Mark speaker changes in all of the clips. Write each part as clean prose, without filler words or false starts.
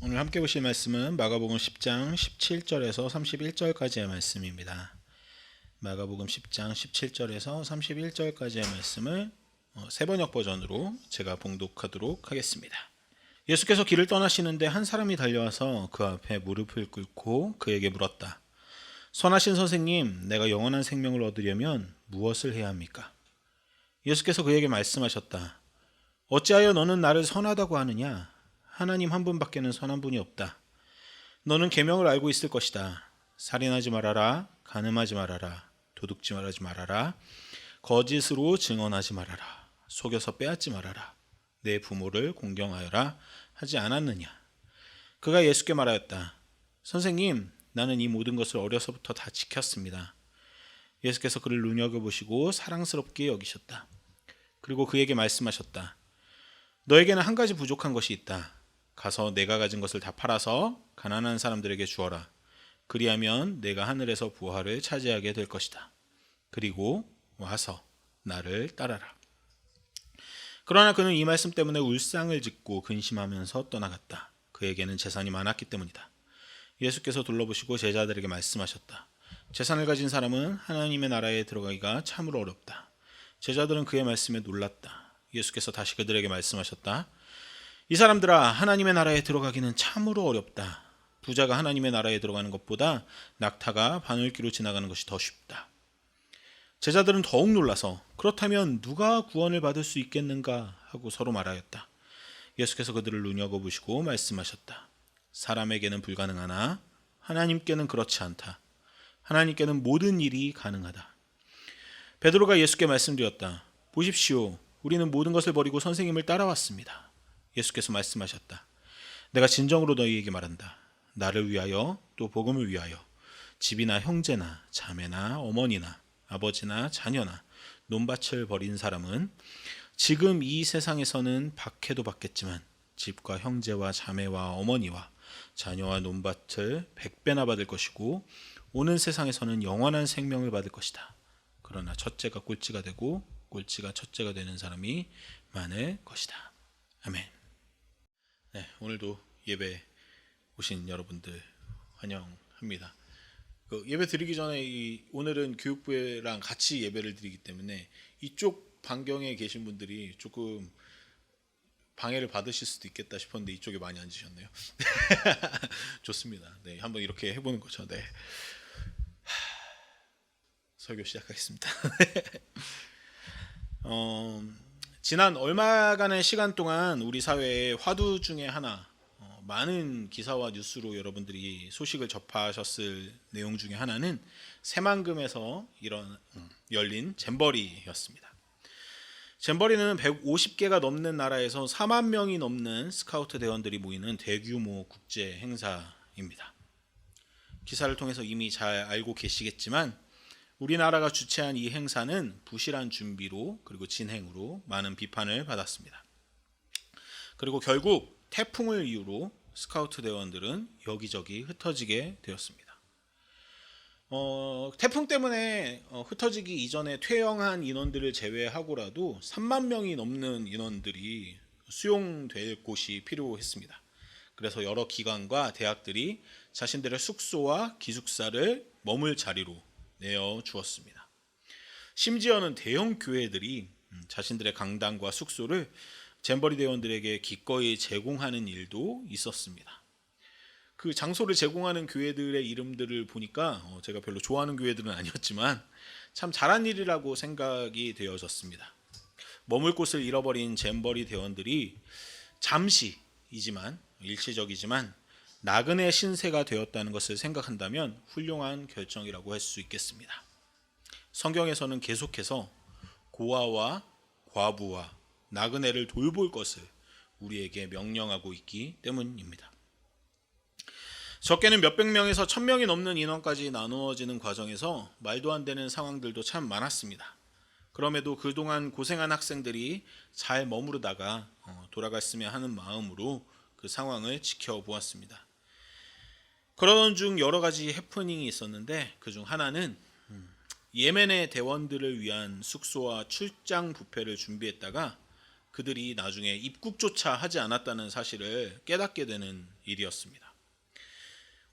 Speaker 1: 오늘 함께 보실 말씀은 마가복음 10장 17절에서 31절까지의 말씀입니다. 마가복음 10장 17절에서 31절까지의 말씀을 세번역 버전으로 제가 봉독하도록 하겠습니다. 예수께서 길을 떠나시는데 한 사람이 달려와서 그 앞에 무릎을 꿇고 그에게 물었다. 선하신 선생님, 내가 영원한 생명을 얻으려면 무엇을 해야 합니까? 예수께서 그에게 말씀하셨다. 어찌하여 너는 나를 선하다고 하느냐? 하나님 한 분밖에는 선한 분이 없다. 너는 계명을 알고 있을 것이다. 살인하지 말아라, 간음하지 말아라, 도둑질 하지 말아라, 거짓으로 증언하지 말아라, 속여서 빼앗지 말아라, 내 부모를 공경하여라 하지 않았느냐? 그가 예수께 말하였다. 선생님, 나는 이 모든 것을 어려서부터 다 지켰습니다. 예수께서 그를 눈여겨보시고 사랑스럽게 여기셨다. 그리고 그에게 말씀하셨다. 너에게는 한 가지 부족한 것이 있다. 가서 내가 가진 것을 다 팔아서 가난한 사람들에게 주어라. 그리하면 내가 하늘에서 부활을 차지하게 될 것이다. 그리고 와서 나를 따라라. 그러나 그는 이 말씀 때문에 울상을 짓고 근심하면서 떠나갔다. 그에게는 재산이 많았기 때문이다. 예수께서 둘러보시고 제자들에게 말씀하셨다. 재산을 가진 사람은 하나님의 나라에 들어가기가 참으로 어렵다. 제자들은 그의 말씀에 놀랐다. 예수께서 다시 그들에게 말씀하셨다. 이 사람들아, 하나님의 나라에 들어가기는 참으로 어렵다. 부자가 하나님의 나라에 들어가는 것보다 낙타가 바늘귀로 지나가는 것이 더 쉽다. 제자들은 더욱 놀라서 그렇다면 누가 구원을 받을 수 있겠는가 하고 서로 말하였다. 예수께서 그들을 눈여겨보시고 말씀하셨다. 사람에게는 불가능하나 하나님께는 그렇지 않다. 하나님께는 모든 일이 가능하다. 베드로가 예수께 말씀드렸다. 보십시오. 우리는 모든 것을 버리고 선생님을 따라왔습니다. 예수께서 말씀하셨다. 내가 진정으로 너희에게 말한다. 나를 위하여 또 복음을 위하여 집이나 형제나 자매나 어머니나 아버지나 자녀나 논밭을 버린 사람은 지금 이 세상에서는 박해도 받겠지만 집과 형제와 자매와 어머니와 자녀와 논밭을 100배나 받을 것이고 오는 세상에서는 영원한 생명을 받을 것이다. 그러나 첫째가 꼴찌가 되고 꼴찌가 첫째가 되는 사람이 많을 것이다. 아멘. 네, 오늘도 예배 오신 여러분들 환영합니다. 예배 드리기 전에 오늘은 교육부랑 같이 예배를 드리기 때문에 이쪽 반경에 계신 분들이 조금 방해를 받으실 수도 있겠다 싶었는데 이쪽에 많이 앉으셨네요. 좋습니다. 네, 한번 이렇게 해보는 거죠. 네, 설교 시작하겠습니다. 지난 얼마간의 시간 동안 우리 사회의 화두 중에 하나, 많은 기사와 뉴스로 여러분들이 소식을 접하셨을 내용 중에 하나는 새만금에서 열린 잼버리였습니다. 잼버리는 150개가 넘는 나라에서 4만 명이 넘는 스카우트 대원들이 모이는 대규모 국제 행사입니다. 기사를 통해서 이미 잘 알고 계시겠지만 우리나라가 주최한 이 행사는 부실한 준비로 그리고 진행으로 많은 비판을 받았습니다. 그리고 결국 태풍을 이유로 스카우트 대원들은 여기저기 흩어지게 되었습니다. 태풍 때문에 흩어지기 이전에 퇴영한 인원들을 제외하고라도 3만 명이 넘는 인원들이 수용될 곳이 필요했습니다. 그래서 여러 기관과 대학들이 자신들의 숙소와 기숙사를 머물 자리로 내어주었습니다. 심지어는 대형 교회들이 자신들의 강당과 숙소를 잼버리 대원들에게 기꺼이 제공하는 일도 있었습니다. 그 장소를 제공하는 교회들의 이름들을 보니까 제가 별로 좋아하는 교회들은 아니었지만 참 잘한 일이라고 생각이 되어졌습니다. 머물 곳을 잃어버린 잼버리 대원들이 잠시이지만 일시적이지만 나그네 신세가 되었다는 것을 생각한다면 훌륭한 결정이라고 할 수 있겠습니다. 성경에서는 계속해서 고아와 과부와 나그네를 돌볼 것을 우리에게 명령하고 있기 때문입니다. 적게는 몇백 명에서 1000명이 넘는 인원까지 나누어지는 과정에서 말도 안 되는 상황들도 참 많았습니다. 그럼에도 그동안 고생한 학생들이 잘 머무르다가 돌아갔으면 하는 마음으로 그 상황을 지켜보았습니다. 그러던 중 여러 가지 해프닝이 있었는데 그중 하나는 예멘의 대원들을 위한 숙소와 출장 뷔페를 준비했다가 그들이 나중에 입국조차 하지 않았다는 사실을 깨닫게 되는 일이었습니다.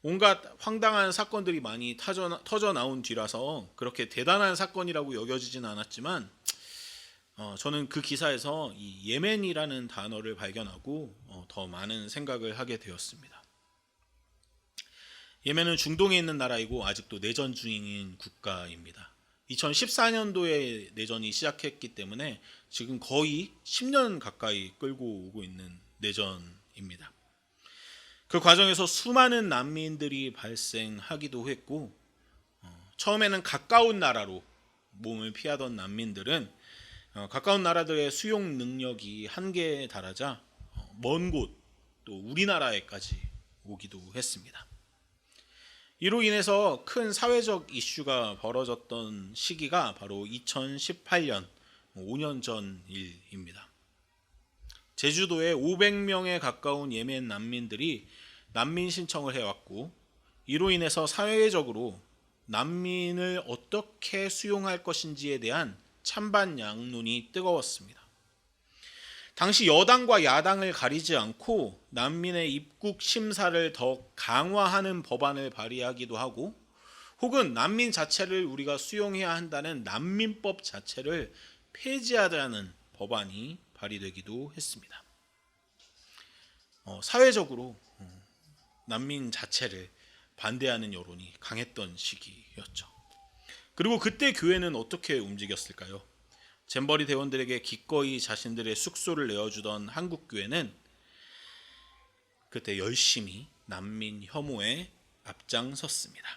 Speaker 1: 온갖 황당한 사건들이 많이 터져 나온 뒤라서 그렇게 대단한 사건이라고 여겨지진 않았지만 저는 그 기사에서 이 예멘이라는 단어를 발견하고 더 많은 생각을 하게 되었습니다. 예멘은 중동에 있는 나라이고 아직도 내전 중인 국가입니다. 2014년도에 내전이 시작했기 때문에 지금 거의 10년 가까이 끌고 오고 있는 내전입니다. 그 과정에서 수많은 난민들이 발생하기도 했고 처음에는 가까운 나라로 몸을 피하던 난민들은 가까운 나라들의 수용 능력이 한계에 달하자 먼 곳 또 우리나라에까지 오기도 했습니다. 이로 인해서 큰 사회적 이슈가 벌어졌던 시기가 바로 2018년 5년 전 일입니다. 제주도에 500명에 가까운 예멘 난민들이 난민 신청을 해왔고 이로 인해서 사회적으로 난민을 어떻게 수용할 것인지에 대한 찬반 양론이 뜨거웠습니다. 당시 여당과 야당을 가리지 않고 난민의 입국 심사를 더 강화하는 법안을 발의하기도 하고 혹은 난민 자체를 우리가 수용해야 한다는 난민법 자체를 폐지하자는 법안이 발의되기도 했습니다. 사회적으로 난민 자체를 반대하는 여론이 강했던 시기였죠. 그리고 그때 교회는 어떻게 움직였을까요? 잼버리 대원들에게 기꺼이 자신들의 숙소를 내어주던 한국 교회는 그때 열심히 난민 혐오에 앞장섰습니다.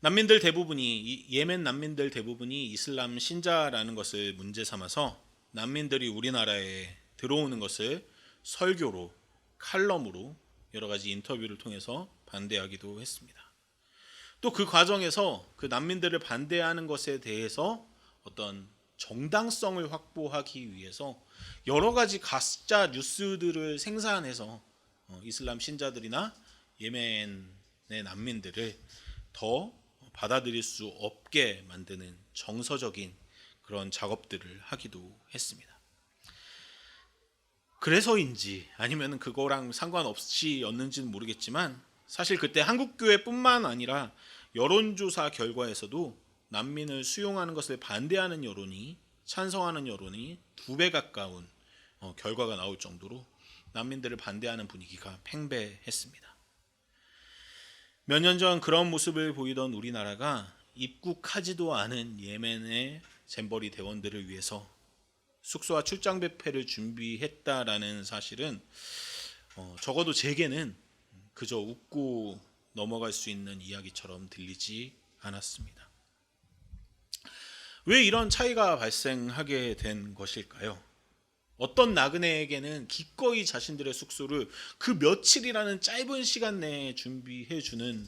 Speaker 1: 예멘 난민들 대부분이 이슬람 신자라는 것을 문제 삼아서 난민들이 우리나라에 들어오는 것을 설교로, 칼럼으로 여러 가지 인터뷰를 통해서 반대하기도 했습니다. 또 그 과정에서 그 난민들을 반대하는 것에 대해서 어떤 정당성을 확보하기 위해서 여러 가지 가짜 뉴스들을 생산해서 이슬람 신자들이나 예멘의 난민들을 더 받아들일 수 없게 만드는 정서적인 그런 작업들을 하기도 했습니다. 그래서인지 아니면 그거랑 상관없이였는지는 모르겠지만 사실 그때 한국교회뿐만 아니라 여론조사 결과에서도 난민을 수용하는 것을 반대하는 여론이 찬성하는 여론이 2배 가까운 결과가 나올 정도로 난민들을 반대하는 분위기가 팽배했습니다. 몇 년 전 그런 모습을 보이던 우리나라가 입국하지도 않은 예멘의 잼버리 대원들을 위해서 숙소와 출장 뷔페를 준비했다라는 사실은 적어도 제게는 그저 웃고 넘어갈 수 있는 이야기처럼 들리지 않았습니다. 왜 이런 차이가 발생하게 된 것일까요? 어떤 나그네에게는 기꺼이 자신들의 숙소를 그 며칠이라는 짧은 시간 내에 준비해 주는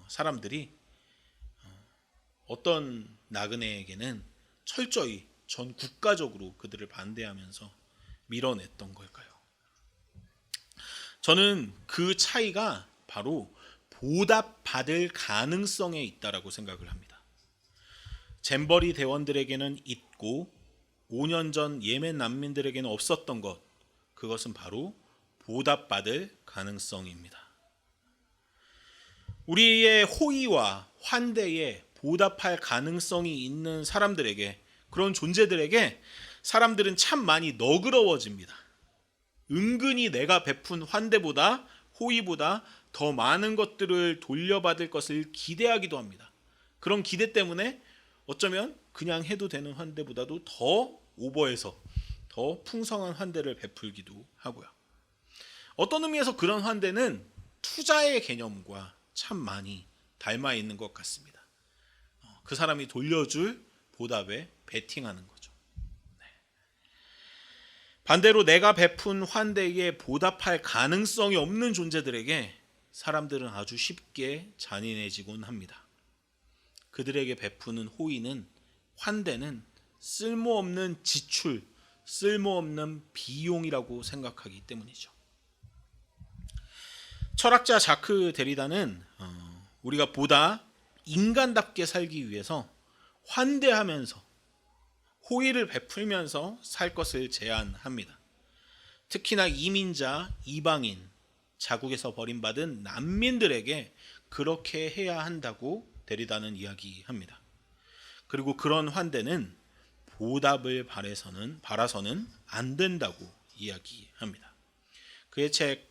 Speaker 1: 사람들이 어떤 나그네에게는 철저히 전 국가적으로 그들을 반대하면서 밀어냈던 걸까요? 저는 그 차이가 바로 보답받을 가능성에 있다라고 생각을 합니다. 잼버리 대원들에게는 있고 5년 전 예멘 난민들에게는 없었던 것, 그것은 바로 보답받을 가능성입니다. 우리의 호의와 환대에 보답할 가능성이 있는 사람들에게, 그런 존재들에게 사람들은 참 많이 너그러워집니다. 은근히 내가 베푼 환대보다 호의보다 더 많은 것들을 돌려받을 것을 기대하기도 합니다. 그런 기대 때문에 어쩌면 그냥 해도 되는 환대보다도 더 오버해서 더 풍성한 환대를 베풀기도 하고요. 어떤 의미에서 그런 환대는 투자의 개념과 참 많이 닮아 있는 것 같습니다. 그 사람이 돌려줄 보답에 베팅하는 거죠. 반대로 내가 베푼 환대에 보답할 가능성이 없는 존재들에게 사람들은 아주 쉽게 잔인해지곤 합니다. 그들에게 베푸는 호의는, 환대는 쓸모없는 지출, 쓸모없는 비용이라고 생각하기 때문이죠. 철학자 자크 데리다는 우리가 보다 인간답게 살기 위해서 환대하면서 호의를 베풀면서 살 것을 제안합니다. 특히나 이민자, 이방인, 자국에서 버림받은 난민들에게 그렇게 해야 한다고 데리다는 이야기합니다. 그리고 그런 환대는 보답을 바라서는 안 된다고 이야기합니다. 그의 책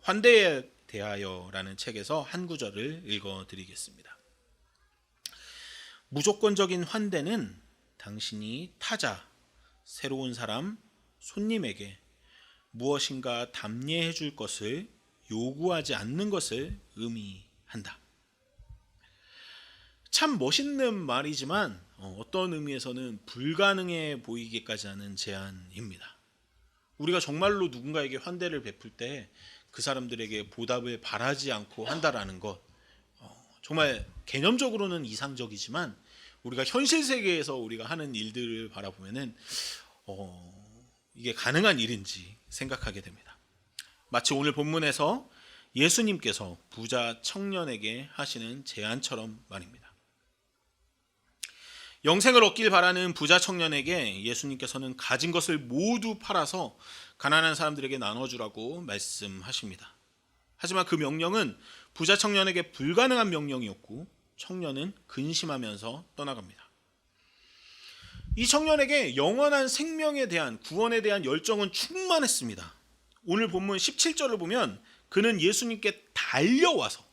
Speaker 1: 환대에 대하여라는 책에서 한 구절을 읽어드리겠습니다. 무조건적인 환대는 당신이 타자, 새로운 사람, 손님에게 무엇인가 답례해 줄 것을 요구하지 않는 것을 의미한다. 참 멋있는 말이지만 어떤 의미에서는 불가능해 보이기까지 하는 제안입니다. 우리가 정말로 누군가에게 환대를 베풀 때 그 사람들에게 보답을 바라지 않고 한다라는 것, 정말 개념적으로는 이상적이지만 우리가 현실 세계에서 우리가 하는 일들을 바라보면은 이게 가능한 일인지 생각하게 됩니다. 마치 오늘 본문에서 예수님께서 부자 청년에게 하시는 제안처럼 말입니다. 영생을 얻길 바라는 부자 청년에게 예수님께서는 가진 것을 모두 팔아서 가난한 사람들에게 나눠주라고 말씀하십니다. 하지만 그 명령은 부자 청년에게 불가능한 명령이었고 청년은 근심하면서 떠나갑니다. 이 청년에게 영원한 생명에 대한 구원에 대한 열정은 충만했습니다. 오늘 본문 17절을 보면 그는 예수님께 달려와서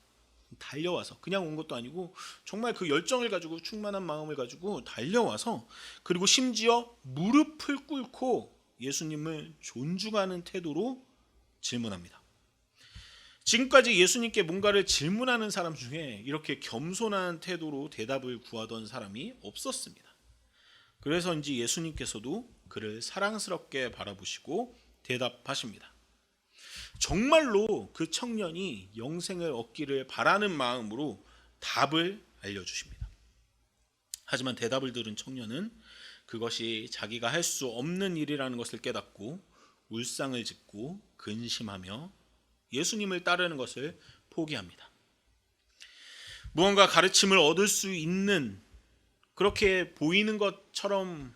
Speaker 1: 그냥 온 것도 아니고 정말 그 열정을 가지고 충만한 마음을 가지고 달려와서 그리고 심지어 무릎을 꿇고 예수님을 존중하는 태도로 질문합니다. 지금까지 예수님께 뭔가를 질문하는 사람 중에 이렇게 겸손한 태도로 대답을 구하던 사람이 없었습니다. 그래서인지 예수님께서도 그를 사랑스럽게 바라보시고 대답하십니다. 정말로 그 청년이 영생을 얻기를 바라는 마음으로 답을 알려주십니다. 하지만 대답을 들은 청년은 그것이 자기가 할 수 없는 일이라는 것을 깨닫고 울상을 짓고 근심하며 예수님을 따르는 것을 포기합니다. 무언가 가르침을 얻을 수 있는 그렇게 보이는 것처럼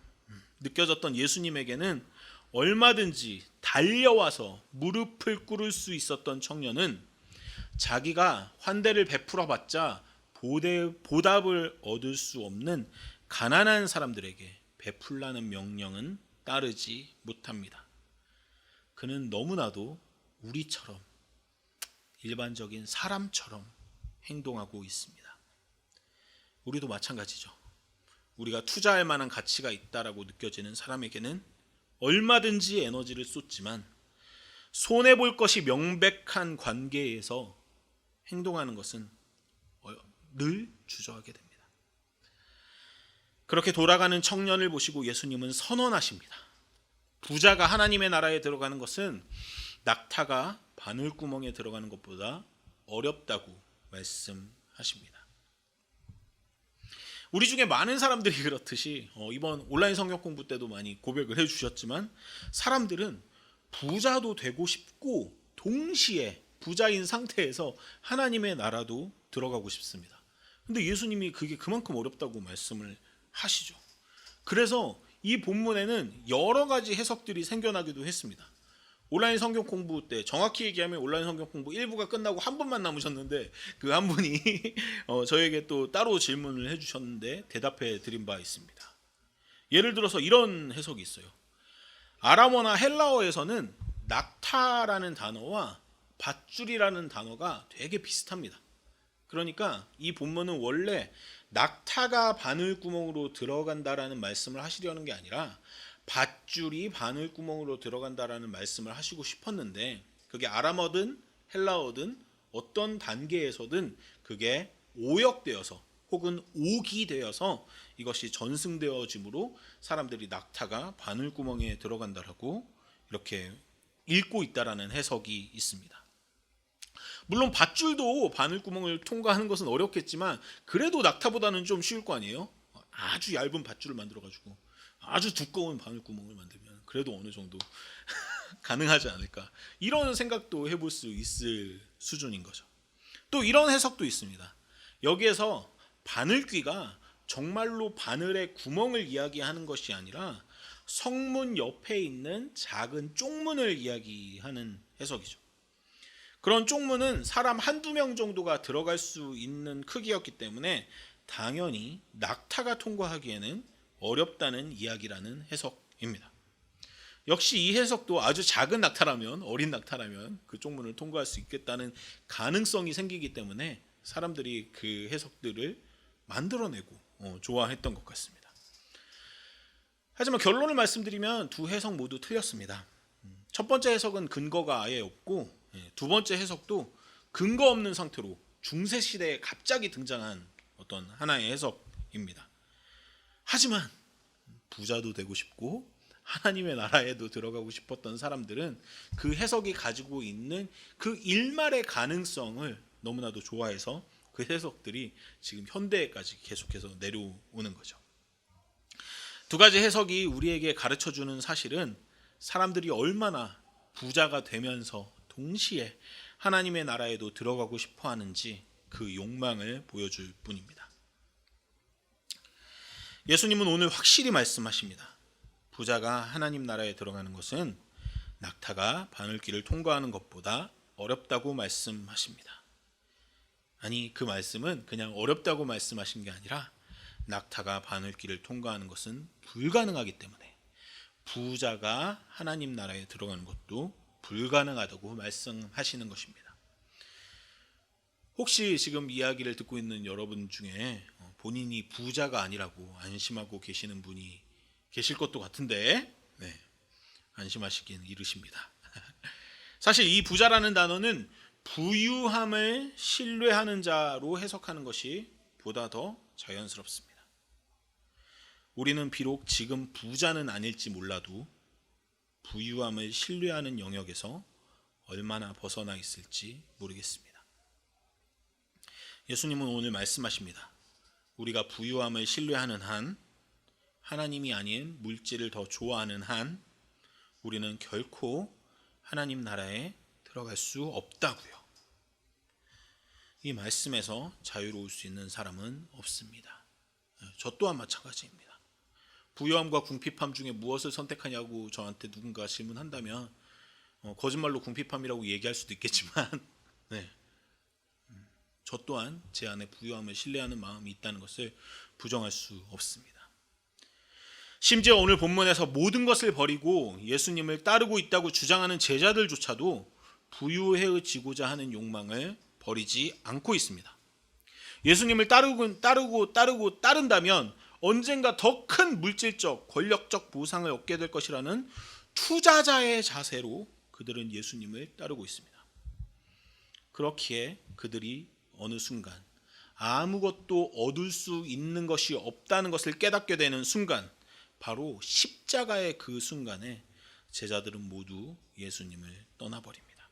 Speaker 1: 느껴졌던 예수님에게는 얼마든지 달려와서 무릎을 꿇을 수 있었던 청년은 자기가 환대를 베풀어봤자 보답을 얻을 수 없는 가난한 사람들에게 베풀라는 명령은 따르지 못합니다. 그는 너무나도 우리처럼 일반적인 사람처럼 행동하고 있습니다. 우리도 마찬가지죠. 우리가 투자할 만한 가치가 있다라고 느껴지는 사람에게는 얼마든지 에너지를 쏟지만 손해볼 것이 명백한 관계에서 행동하는 것은 늘 주저하게 됩니다. 그렇게 돌아가는 청년을 보시고 예수님은 선언하십니다. 부자가 하나님의 나라에 들어가는 것은 낙타가 바늘구멍에 들어가는 것보다 어렵다고 말씀하십니다. 우리 중에 많은 사람들이 그렇듯이 이번 온라인 성경 공부 때도 많이 고백을 해주셨지만 사람들은 부자도 되고 싶고 동시에 부자인 상태에서 하나님의 나라도 들어가고 싶습니다. 근데 예수님이 그게 그만큼 어렵다고 말씀을 하시죠. 그래서 이 본문에는 여러 가지 해석들이 생겨나기도 했습니다. 온라인 성경 공부 때 정확히 얘기하면 온라인 성경 공부 1부가 끝나고 한 분만 남으셨는데 그 한 분이 저에게 또 따로 질문을 해주셨는데 대답해 드린 바 있습니다. 예를 들어서 이런 해석이 있어요. 아람어나 헬라어에서는 낙타라는 단어와 밧줄이라는 단어가 되게 비슷합니다. 그러니까 이 본문은 원래 낙타가 바늘구멍으로 들어간다라는 말씀을 하시려는 게 아니라 밧줄이 바늘구멍으로 들어간다라는 말씀을 하시고 싶었는데 그게 아람어든 헬라어든 어떤 단계에서든 그게 오역되어서 혹은 오기되어서 이것이 전승되어짐으로 사람들이 낙타가 바늘구멍에 들어간다라고 이렇게 읽고 있다라는 해석이 있습니다. 물론 밧줄도 바늘구멍을 통과하는 것은 어렵겠지만 그래도 낙타보다는 좀 쉬울 거 아니에요? 아주 얇은 밧줄을 만들어가지고 아주 두꺼운 바늘구멍을 만들면 그래도 어느 정도 가능하지 않을까, 이런 생각도 해볼 수 있을 수준인 거죠. 또 이런 해석도 있습니다. 여기에서 바늘귀가 정말로 바늘의 구멍을 이야기하는 것이 아니라 성문 옆에 있는 작은 쪽문을 이야기하는 해석이죠. 그런 쪽문은 사람 한두 명 정도가 들어갈 수 있는 크기였기 때문에 당연히 낙타가 통과하기에는 어렵다는 이야기라는 해석입니다. 역시 이 해석도 아주 작은 낙타라면, 어린 낙타라면 그 쪽문을 통과할 수 있겠다는 가능성이 생기기 때문에 사람들이 그 해석들을 만들어내고 좋아했던 것 같습니다. 하지만 결론을 말씀드리면 두 해석 모두 틀렸습니다. 첫 번째 해석은 근거가 아예 없고, 두 번째 해석도 근거 없는 상태로 중세 시대에 갑자기 등장한 어떤 하나의 해석입니다. 하지만 부자도 되고 싶고 하나님의 나라에도 들어가고 싶었던 사람들은 그 해석이 가지고 있는 그 일말의 가능성을 너무나도 좋아해서 그 해석들이 지금 현대에까지 계속해서 내려오는 거죠. 두 가지 해석이 우리에게 가르쳐주는 사실은 사람들이 얼마나 부자가 되면서 동시에 하나님의 나라에도 들어가고 싶어 하는지 그 욕망을 보여줄 뿐입니다. 예수님은 오늘 확실히 말씀하십니다. 부자가 하나님 나라에 들어가는 것은 낙타가 바늘길을 통과하는 것보다 어렵다고 말씀하십니다. 아니, 그 말씀은 그냥 어렵다고 말씀하신 게 아니라 낙타가 바늘길을 통과하는 것은 불가능하기 때문에 부자가 하나님 나라에 들어가는 것도 불가능하다고 말씀하시는 것입니다. 혹시 지금 이야기를 듣고 있는 여러분 중에 본인이 부자가 아니라고 안심하고 계시는 분이 계실 것도 같은데, 안심하시기는 이르십니다. 사실 이 부자라는 단어는 부유함을 신뢰하는 자로 해석하는 것이 보다 더 자연스럽습니다. 우리는 비록 지금 부자는 아닐지 몰라도 부유함을 신뢰하는 영역에서 얼마나 벗어나 있을지 모르겠습니다. 예수님은 오늘 말씀하십니다. 우리가 부유함을 신뢰하는 한, 하나님이 아닌 물질을 더 좋아하는 한 우리는 결코 하나님 나라에 들어갈 수 없다고요. 이 말씀에서 자유로울 수 있는 사람은 없습니다. 저 또한 마찬가지입니다. 부유함과 궁핍함 중에 무엇을 선택하냐고 저한테 누군가 질문한다면 거짓말로 궁핍함이라고 얘기할 수도 있겠지만 저 또한 제 안에 부유함을 신뢰하는 마음이 있다는 것을 부정할 수 없습니다. 심지어 오늘 본문에서 모든 것을 버리고 예수님을 따르고 있다고 주장하는 제자들조차도 부유해지고자 하는 욕망을 버리지 않고 있습니다. 예수님을 따른다면 언젠가 더 큰 물질적, 권력적 보상을 얻게 될 것이라는 투자자의 자세로 그들은 예수님을 따르고 있습니다. 그렇기에 그들이 어느 순간 아무것도 얻을 수 있는 것이 없다는 것을 깨닫게 되는 순간, 바로 십자가의 그 순간에 제자들은 모두 예수님을 떠나버립니다.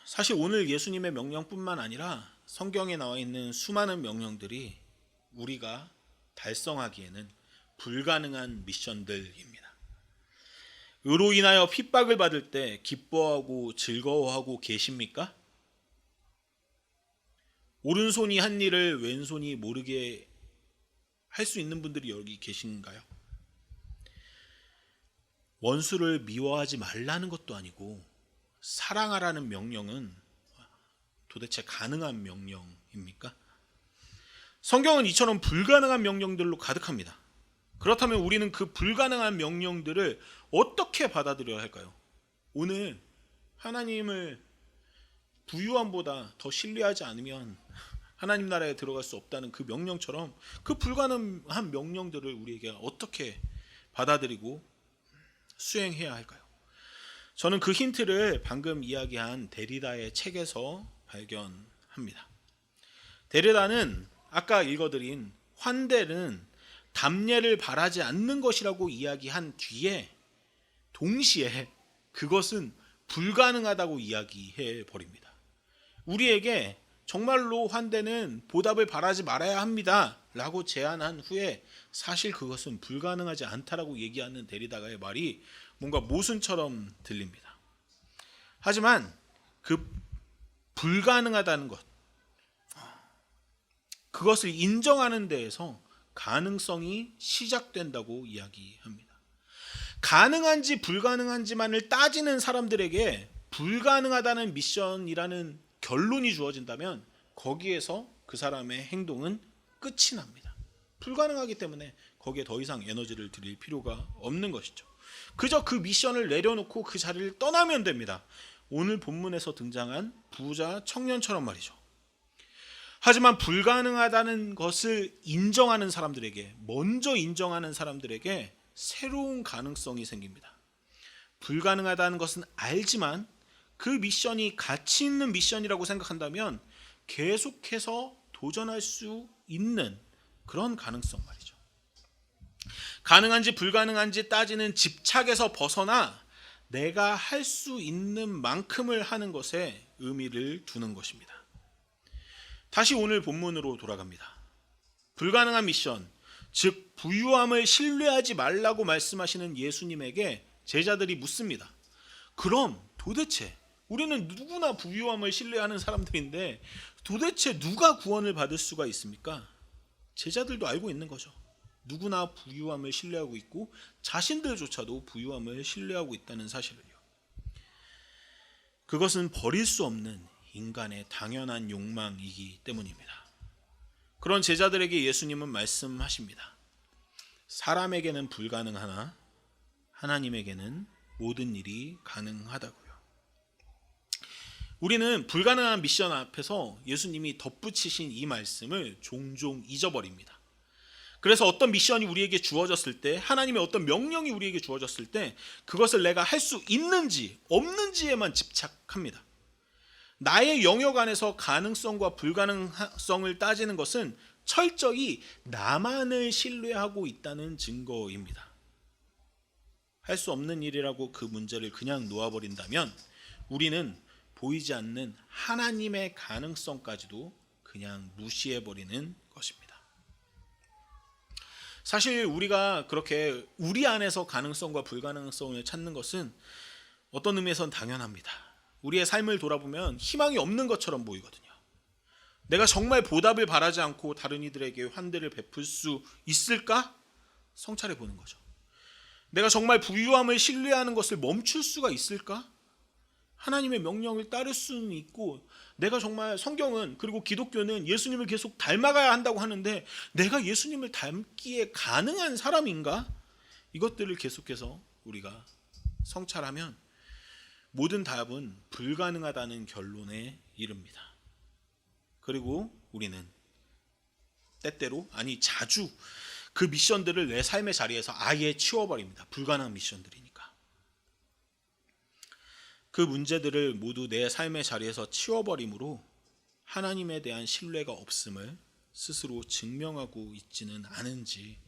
Speaker 1: 사실 오늘 예수님의 명령뿐만 아니라 성경에 나와 있는 수많은 명령들이 우리가 달성하기에는 불가능한 미션들입니다. 의로 인하여 핍박을 받을 때 기뻐하고 즐거워하고 계십니까? 오른손이 한 일을 왼손이 모르게 할 수 있는 분들이 여기 계신가요? 원수를 미워하지 말라는 것도 아니고 사랑하라는 명령은 도대체 가능한 명령입니까? 성경은 이처럼 불가능한 명령들로 가득합니다. 그렇다면 우리는 그 불가능한 명령들을 어떻게 받아들여야 할까요? 오늘 하나님을 부유함보다 더 신뢰하지 않으면 하나님 나라에 들어갈 수 없다는 그 명령처럼 그 불가능한 명령들을 우리에게 어떻게 받아들이고 수행해야 할까요? 저는 그 힌트를 방금 이야기한 데리다의 책에서 발견합니다. 데리다는 아까 읽어드린 환대는 답례를 바라지 않는 것이라고 이야기한 뒤에 동시에 그것은 불가능하다고 이야기해 버립니다. 우리에게 정말로 환대는 보답을 바라지 말아야 합니다 라고 제안한 후에 사실 그것은 불가능하지 않다라고 얘기하는 데리다가의 말이 뭔가 모순처럼 들립니다. 하지만 그 불가능하다는 것, 그것을 인정하는 데에서 가능성이 시작된다고 이야기합니다. 가능한지 불가능한지만을 따지는 사람들에게 불가능하다는 미션이라는 결론이 주어진다면 거기에서 그 사람의 행동은 끝이 납니다. 불가능하기 때문에 거기에 더 이상 에너지를 들일 필요가 없는 것이죠. 그저 그 미션을 내려놓고 그 자리를 떠나면 됩니다. 오늘 본문에서 등장한 부자 청년처럼 말이죠. 하지만 불가능하다는 것을 인정하는 사람들에게, 먼저 인정하는 사람들에게 새로운 가능성이 생깁니다. 불가능하다는 것은 알지만 그 미션이 가치 있는 미션이라고 생각한다면 계속해서 도전할 수 있는 그런 가능성 말이죠. 가능한지 불가능한지 따지는 집착에서 벗어나 내가 할 수 있는 만큼을 하는 것에 의미를 두는 것입니다. 다시 오늘 본문으로 돌아갑니다. 불가능한 미션, 즉 부유함을 신뢰하지 말라고 말씀하시는 예수님에게 제자들이 묻습니다. 그럼 도대체 우리는 누구나 부유함을 신뢰하는 사람들인데 도대체 누가 구원을 받을 수가 있습니까? 제자들도 알고 있는 거죠. 누구나 부유함을 신뢰하고 있고 자신들조차도 부유함을 신뢰하고 있다는 사실을요. 그것은 버릴 수 없는 인간의 당연한 욕망이기 때문입니다. 그런 제자들에게 예수님은 말씀하십니다. 사람에게는 불가능하나 하나님에게는 모든 일이 가능하다고요. 우리는 불가능한 미션 앞에서 예수님이 덧붙이신 이 말씀을 종종 잊어버립니다. 그래서 어떤 미션이 우리에게 주어졌을 때, 하나님의 어떤 명령이 우리에게 주어졌을 때 그것을 내가 할 수 있는지 없는지에만 집착합니다. 나의 영역 안에서 가능성과 불가능성을 따지는 것은 철저히 나만을 신뢰하고 있다는 증거입니다. 할 수 없는 일이라고 그 문제를 그냥 놓아버린다면 우리는 보이지 않는 하나님의 가능성까지도 그냥 무시해버리는 것입니다. 사실 우리가 그렇게 우리 안에서 가능성과 불가능성을 찾는 것은 어떤 의미에서는 당연합니다. 우리의 삶을 돌아보면 희망이 없는 것처럼 보이거든요. 내가 정말 보답을 바라지 않고 다른 이들에게 환대를 베풀 수 있을까? 성찰해 보는 거죠. 내가 정말 부유함을 신뢰하는 것을 멈출 수가 있을까? 하나님의 명령을 따를 수는 있고, 내가 정말 성경은 그리고 기독교는 예수님을 계속 닮아가야 한다고 하는데 내가 예수님을 닮기에 가능한 사람인가? 이것들을 계속해서 우리가 성찰하면 모든 답은 불가능하다는 결론에 이릅니다. 그리고 우리는 때때로, 아니 자주 그 미션들을 내 삶의 자리에서 아예 치워버립니다. 불가능한 미션들이니까. 그 문제들을 모두 내 삶의 자리에서 치워버림으로 하나님에 대한 신뢰가 없음을 스스로 증명하고 있지는 않은지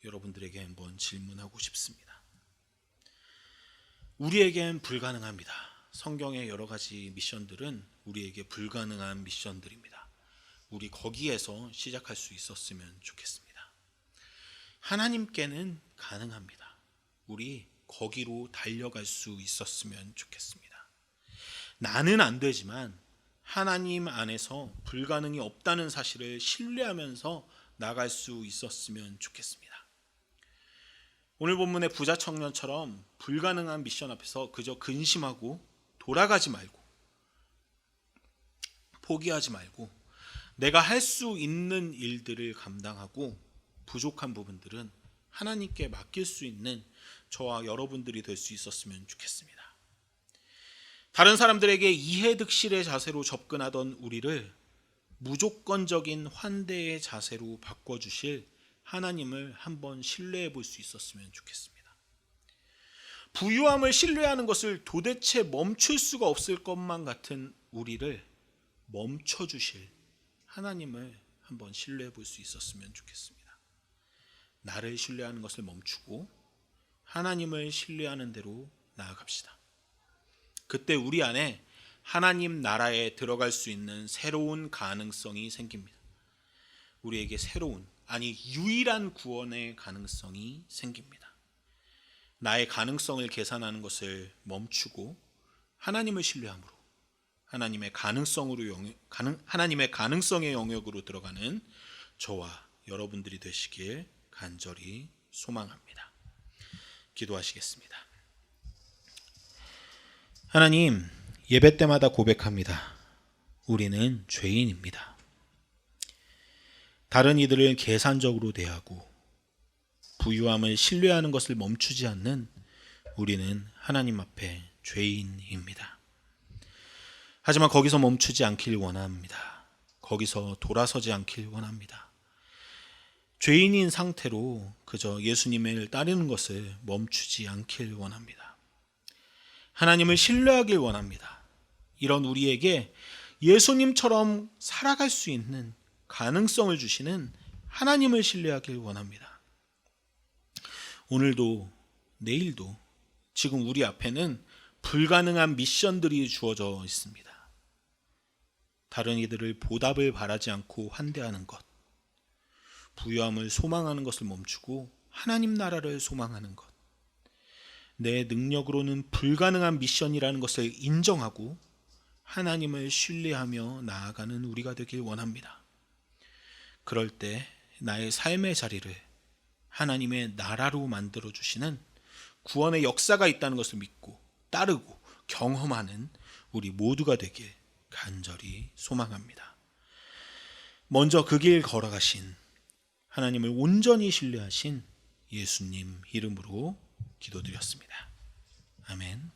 Speaker 1: 여러분들에게 한번 질문하고 싶습니다. 우리에겐 불가능합니다. 성경의 여러 가지 미션들은 우리에게 불가능한 미션들입니다. 우리 거기에서 시작할 수 있었으면 좋겠습니다. 하나님께는 가능합니다. 우리 거기로 달려갈 수 있었으면 좋겠습니다. 나는 안 되지만 하나님 안에서 불가능이 없다는 사실을 신뢰하면서 나갈 수 있었으면 좋겠습니다. 오늘 본문의 부자 청년처럼 불가능한 미션 앞에서 그저 근심하고 돌아가지 말고 포기하지 말고 내가 할 수 있는 일들을 감당하고 부족한 부분들은 하나님께 맡길 수 있는 저와 여러분들이 될 수 있었으면 좋겠습니다. 다른 사람들에게 이해득실의 자세로 접근하던 우리를 무조건적인 환대의 자세로 바꿔주실 하나님을 한번 신뢰해 볼 수 있었으면 좋겠습니다. 부유함을 신뢰하는 것을 도대체 멈출 수가 없을 것만 같은 우리를 멈춰주실 하나님을 한번 신뢰해 볼 수 있었으면 좋겠습니다. 나를 신뢰하는 것을 멈추고 하나님을 신뢰하는 대로 나아갑시다. 그때 우리 안에 하나님 나라에 들어갈 수 있는 새로운 가능성이 생깁니다. 우리에게 새로운, 아니 유일한 구원의 가능성이 생깁니다. 나의 가능성을 계산하는 것을 멈추고 하나님을 신뢰함으로 하나님의 가능성의 영역으로 들어가는 저와 여러분들이 되시길 간절히 소망합니다. 기도하시겠습니다. 하나님, 예배 때마다 고백합니다. 우리는 죄인입니다. 다른 이들을 계산적으로 대하고 부유함을 신뢰하는 것을 멈추지 않는 우리는 하나님 앞에 죄인입니다. 하지만 거기서 멈추지 않길 원합니다. 거기서 돌아서지 않길 원합니다. 죄인인 상태로 그저 예수님을 따르는 것을 멈추지 않길 원합니다. 하나님을 신뢰하길 원합니다. 이런 우리에게 예수님처럼 살아갈 수 있는 가능성을 주시는 하나님을 신뢰하길 원합니다. 오늘도 내일도 지금 우리 앞에는 불가능한 미션들이 주어져 있습니다. 다른 이들을 보답을 바라지 않고 환대하는 것, 부유함을 소망하는 것을 멈추고 하나님 나라를 소망하는 것, 내 능력으로는 불가능한 미션이라는 것을 인정하고 하나님을 신뢰하며 나아가는 우리가 되길 원합니다. 그럴 때 나의 삶의 자리를 하나님의 나라로 만들어 주시는 구원의 역사가 있다는 것을 믿고 따르고 경험하는 우리 모두가 되길 간절히 소망합니다. 먼저 그 길 걸어가신 하나님을 온전히 신뢰하신 예수님 이름으로 기도드렸습니다. 아멘.